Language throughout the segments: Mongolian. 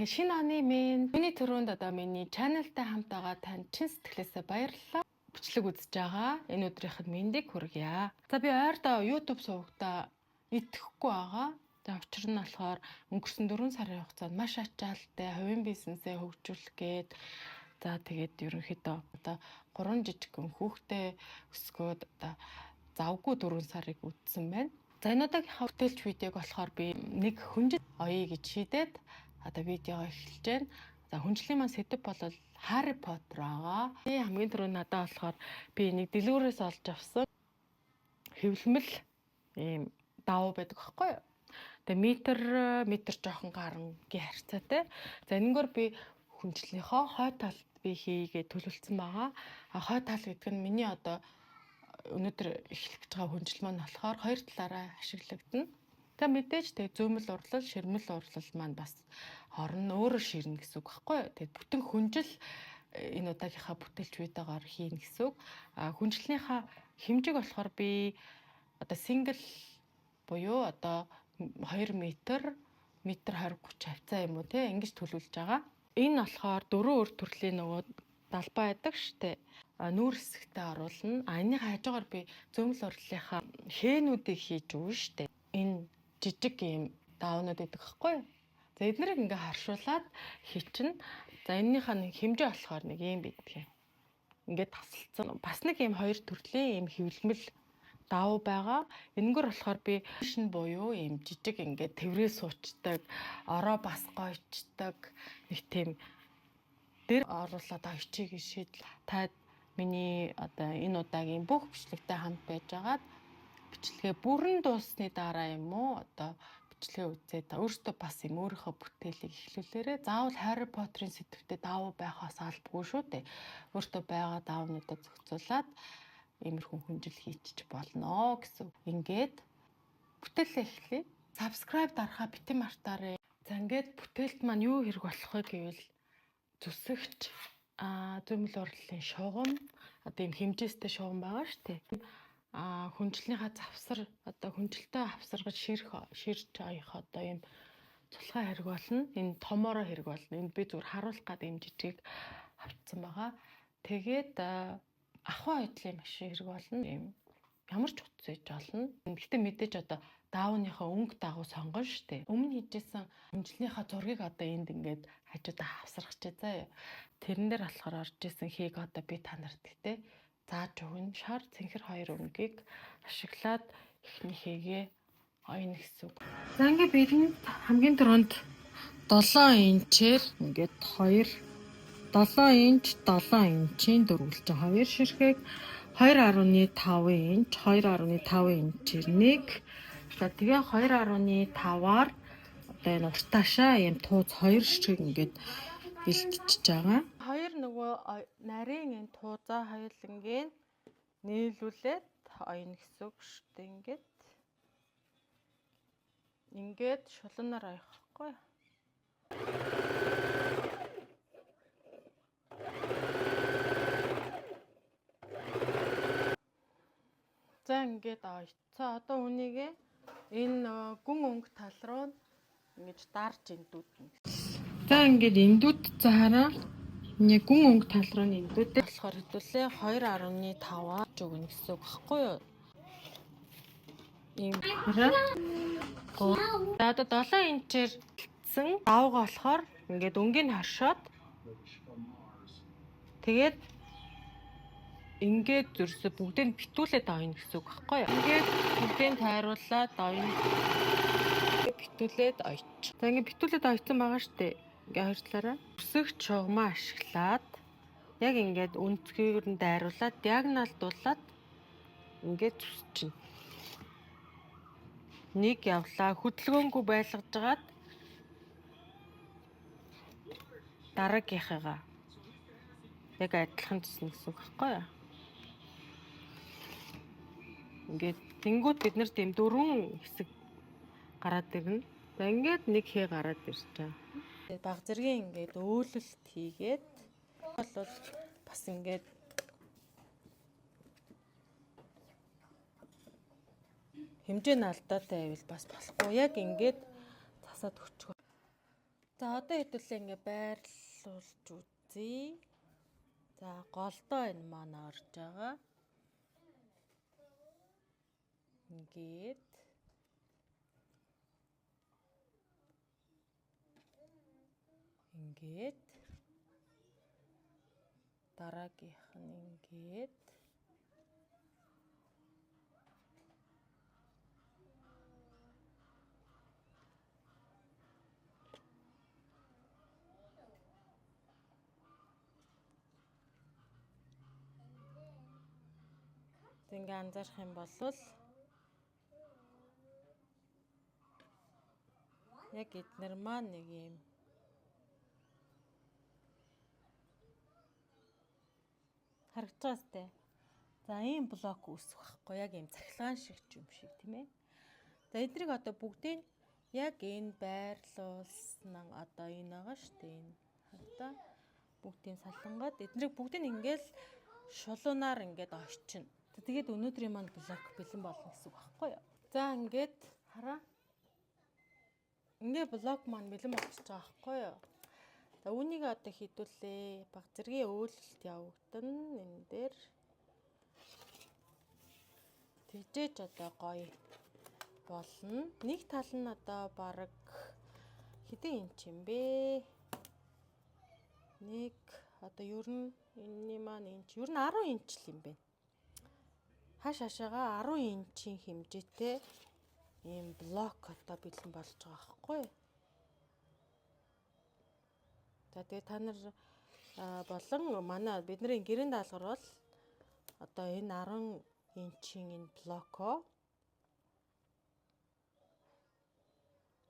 Шинэ оны минь миний төрөнд одоо миний чаналтай хамт байгаа танд чин сэтгэлээсээ баярлалаа. Бичлэг үзэж байгаа энэ өдрийнхэд мэндийг хүргье. За би ойрдоо YouTube сувагтаа итгэхгүй байгаа. За учир нь болохоор өнгөрсөн 4 сарын хугацаанд маш ачаалттай хувийн бизнесээ хөгжүүлэх гээд за тэгээд ерөнхийдөө одоо 3 жижигхэн хүүхдээ өсгөөд одоо завгүй 4 сарыг үтсэн байна. За энэ удаагийнхаа бүтээлч видеог болохоор би нэг хүнжил оёё гэж шийдээд одоо видеого эхэлж байна. За хүнжлийн маань сэдэв бол Harry Potter байгаа. Хамгийн түрүү надад болохоор би нэг дэлгүүрээс олж авсан хэвлэмэл ийм давуу байдаг байхгүй юу? Тэгээ метр жоохон гарангийн харьцаатай. За энэгээр би хүнжлийнхоо хой талд би хийгээд төлөвлөсөн байгаа. Хой тал гэдэг нь миний одоо өнөөдөр эхлэх гэж байгаа хүнжил маань болохоор хоёр талаараа ашиглагдана. Та мэдээж тэг зөөмөл урлал, ширмэл урлал маань бас хорн өөрөө ширнэ гэсэн үг байхгүй юу? Тэг бүтэн хүнжил энэ удаагийнхаа бүтээлч видеогоор хийн гэсэн үг. Хүнжлийнхаа хэмжээг болохоор би одоо single буюу одоо 2 метр 20 30 хавцаа юм уу те ингэж төлөвлөж байгаа. Энэ болохоор 4 өр төрлийн нөгөө далбай байдаг штэ. Нүүр хэсэгтээ оруулна. Энийний хажуугаар би зөөмөл урлалынхаа хээнүүдийг хийж өгнө штэ. Энэ жижиг юм даунууд гэдэг хэвгүй. За эднэрийг ингээ харшуулаад хийчин. За энэнийхээ нэг хэмжээ болохоор нэг юм бидгий. Ингээ тасалцсан. Бас нэг юм 2 төрлийн юм хэвлэмэл давуу байгаа. Энэгээр болохоор би шин буюу юм жижиг ингээ тэврээ суучдаг, ороо бас гойчдаг нэг тийм дээр оруулаад очие гэж шийдэл. Та миний одоо энэ удаагийн бүх бичлэгтэй хамт байжгаад бичлэгээ бүрэн дууссаны дараа юм уу одоо бичлэгээ үзээд өөртөө бас юм өөрийнхөө бүтээлийг эхлүүлээрэ. Заавал Harry Potter-ын сэдвтэ давуу байхаас албагүй шүү дээ. Өөртөө байгаа давнуудаа зохицуулаад иймэрхүү хүнжил хийчих болно гэсэн. Ингээд бүтээлээ эхлэе. Subscribe дарахаа битэн мартаарай. За ингээд бүтээлд маань юу хэрэг болох вэ гэвэл зүсэгч зөөмөл урлалын шугам одоо юм хэмжээстэй шугам байгаа шүү дээ. Хүнжлийнхаа завсар одоо хүнжилтөө авсаргаж ширч аях одоо юм цулхаа хэрэг болно. Энэ томоороо хэрэг болно. Энд би зүгээр харуулах гэдэг юм жижиг авцсан байгаа. Тэгээд ахуй ойдлын машин хэрэг болно. Ийм ямар ч утас ээж болно. Гэхдээ мэдээж одоо даавныхаа өнгө дагуу сонгоно штэ. Өмнө хийжсэн хүнжлийнхаа зургийг одоо энд ингээд хажуудаа хавсархаж заа. Тэрэн дээр болохоор орж исэн хийг одоо би та нарт гэдэг зааж өгнө. Шар цэнхэр хоёр өнгийг ашиглаад эхний хийгээ ойно гэсэн үг. За ингээд бидэнд хамгийн түрүүнд 7 инчээр ингээд 7 инч 7 инчийн дөрвөлж байгаа 2 ширхэг 2.5 инч 2.5 инчээр нэг. За тэгээ 2.5-аар одоо энэ уртаашаа юм тууз 2 ширхэг ингээд бэлтжиж байгаа. Хоёр нөгөө нарийн энэ туузаа хоёулангийн нийлүүлээд ойно гэсэн үг шүү дээ. Ингээд шулуунаар оёхгүй. За ингээд ойцоо одоо үнийг энэ гүн өнгө тал руу ингэж дарж эндүүднэ. За ингээд эндүүд цаараа нэг гүн өнгө тал руу эндүүдээ болохоор хэдүүлээ 2.5-аар өгнө гэсэн үг багхгүй юу? Ийм за одоо 7 инчээр бэлдсэн давга болохоор ингээд өнгийг харшаад тэгээд ингээд зүрсээ бүгдийг битүүлээд ойно гэсэн үг багхгүй юу? Ингээд бүгдийг тайруулаад ойно битүүлээд ойч. За ингээд битүүлээд ойцсон байгаа штэ. Ингээ хоёр талаараа өсөгч шугамаа ашиглаад яг ингээд өнцгийгээр нь дайруулаад диагоналдуулаад ингээд зүсчихнэ. Нэг явлаа хөдөлгөөнгүй байлгаж жагаад дараагийнхыгаа яг адилхан зүснэ гэсэн үг байхгүй юу? Ингээд тэнгууд бид нар тийм 4 хэсэг гараад ирнэ. За ингээд нэг хээ гараад ирж байгаа. Баг зэргийн ингээд өөлөлт хийгээд бол бас ингээд хэмжээ нь алдаатай байвал бас болохгүй. Яг ингээд засаад өчгөө. За одоо хэдүүлээ ингээ байрлуулж үзье. За голдоо энэ маань орж байгаа. Ингээд дараагийнх нь ингээд ингээ анзаарах юм бол яг эднэр маань нэг юм харагдаж байгаа сте. За ийм блок үүсэх байхгүй яг ийм цахилгаан шиг юм шиг тийм ээ. За эднийг одоо бүгдийг яг энэ байрлуулсан одоо энэ байгаа шүү дээ. Энэ хавтаа бүгдийг салангад эднийг бүгдийг ингээл шулуунаар ингээд очино. Тэгээд өнөөдрийн маань блок бэлэн болно гэсэн үг байхгүй юу? За ингээд хараа. Ингээ блок маань бэлэн болчихж байгаа байхгүй юу? За үүнийг одоо хідүүлээ. Баг зэргийн өөлөлт явагдана энэ дээр. Тэгжээж одоо гоё болно. Нэг тал нь одоо бараг хэдэн инч юм бэ? Нэг одоо ер нь энэний маань инч ер нь 10 инч л юм байна. Хашаашаага 10 инчийн хэмжээтэй ийм блок одоо бэлэн болж байгаа байхгүй юу? За тэгээ та нар болон манай бидний гэрийн даалгавар бол одоо энэ 10 инчийн энэ блоко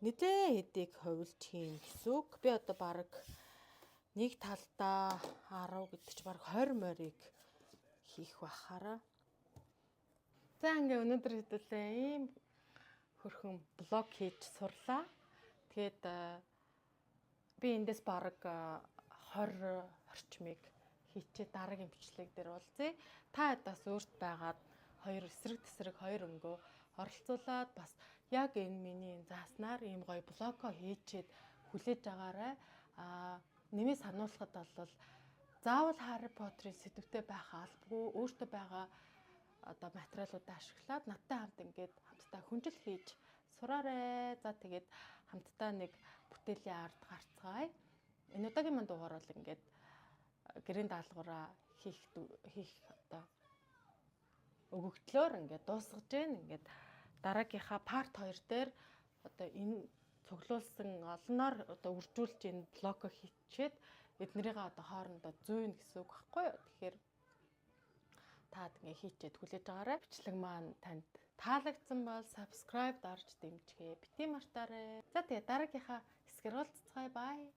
нэлээ хэдийг хувилж хийн гэсэн үг. Би одоо баг нэг талдаа 10 гэдэг чи баг 20 морийг хийх бахаараа. За ингээ өнөөдөр хэдүүлээ ийм хөрхөн блог хийж сурлаа. Тэгээд би эндээс баг 20 орчмыг хийчээ дараагийн бичлэг дээр уулзъя. Та ядаас өөрт байгаад хоёр эсрэг тесрэг хоёр өнгөө оролцуулаад бас яг энэ миний зааснаар ийм гоё блоко хийчээд хүлээж агаарай. Нэмээ сануулхад бол заавал Harry Potter-ийн сэдвтэй байх албагүй өөртөө байгаа одоо материалуудаа ашиглаад надтай хамт ингээд хамтдаа хүнжил хийж сураарай. За тэгээд хамтдаа нэг бүтээлийн ард гарцгаая. Энэ удаагийн манд дугаар бол ингээд гэрийн даалгавраа хийх одоо өгөгдлөөр ингээд дуусгаж байна. Ингээд дараагийнхаа part 2 дээр одоо энэ цуглуулсан олноор одоо үржүүлж энэ блоко хийчихэд эднэрийг одоо хоорондоо зүүн гэсэн үг байхгүй юу? Тэгэхээр та ингээ хийчээд хүлээж агаарай. Бичлэг маань танд таалагдсан бол subscribe дарж дэмжгээ. Бити мартаарай. За тэгээ дараагийнхаа хэсгээр уулзцгаая. Bye.